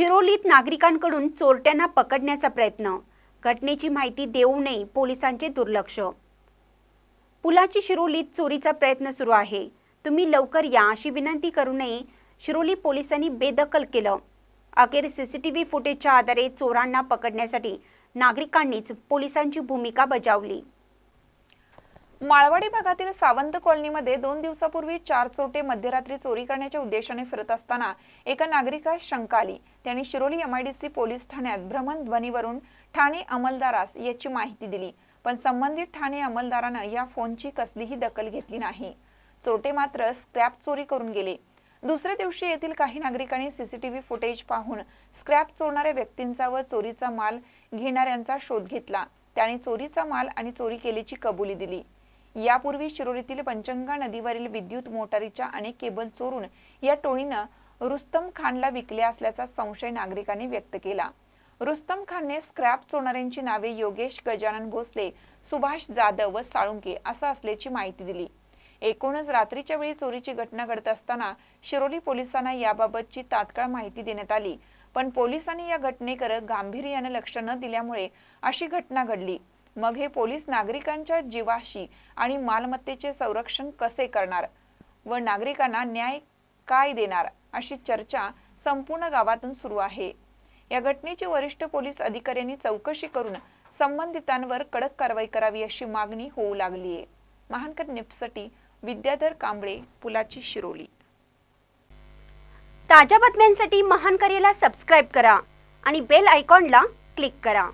शिरोलीत नागरिकांकडून चोरट्यांना पकडण्याचा प्रयत्न, घटनेची माहिती देऊ नये पोलिसांचे दुर्लक्ष। पुलाची शिरोलीत चोरीचा प्रयत्न सुरू आहे, तुम्ही लवकर या अशी विनंती करू नये शिरोली पोलिसांनी बेदखल केलं। अखेर सीसीटीव्ही फुटेजच्या आधारे चोरांना पकडण्यासाठी नागरिकांनीच पोलिसांची भूमिका बजावली। माळवाडी भागातील सावंत कॉलनीमध्ये 2 दिवसापूर्वी 4 चोरटे मध्यरात्री चोरी करण्याच्या उद्देशाने फिरत असताना एका नागरिकास शंका आली। त्यांनी शिरोली एमआयडीसी पोलीस ठाण्यात भ्रमणध्वनीवरून ठाणे अंमलदारास याची माहिती दिली, पण संबंधित ठाणे अंमलदारानं या फोनची कसलीही दखल घेतली नाही। चोरटे मात्र स्क्रॅप चोरी करून गेले। दुसऱ्या दिवशी येथील काही नागरिकांनी सीसीटीव्ही फुटेज पाहून स्क्रॅप चोरणाऱ्या व्यक्तींचा व चोरीचा माल घेणाऱ्यांचा शोध घेतला। त्यांनी चोरीचा माल आणि चोरी केल्याची कबुली दिली। यापूर्वी शिरोलीतील पंचगंगा नदीवरील विद्युत मोटारीच्या अनेक केबल चोरून या टोळीनं रुस्तम खानला विकले असल्याचा संशय नागरिकांनी व्यक्त केला। रुस्तम खानने स्क्रॅप चोरणाऱ्यांची नावे योगेश गजानन भोसले, सुभाष जाधव व साळुंके असं असल्याची माहिती दिली। एकूणच रात्रीच्या वेळी चोरीची घटना घडत असताना शिरोली पोलिसांना याबाबतची तात्काळ माहिती देण्यात आली, पण पोलिसांनी या घटनेकडे गांभीर्याने लक्ष न दिल्यामुळे अशी घटना घडली। मग हे पोलीस नागरिकांच्या जीवाशी आणि मालमत्तेचे संरक्षण कसे करणार व नागरिकांना न्याय काय देणार अशी चर्चा संपूर्ण गावातून सुरू आहे। या घटनेची वरिष्ठ पोलीस अधिकाऱ्यांनी चौकशी करून संबंधितांवर कडक कारवाई करावी अशी मागणी होऊ लागली आहे। महानकर न्यूजसाठी विद्याधर कांबळे, पुलाची शिरोली। ताज्या बातम्यांसाठी महानकरेला सबस्क्राइब करा आणि बेल आयकॉनला क्लिक करा।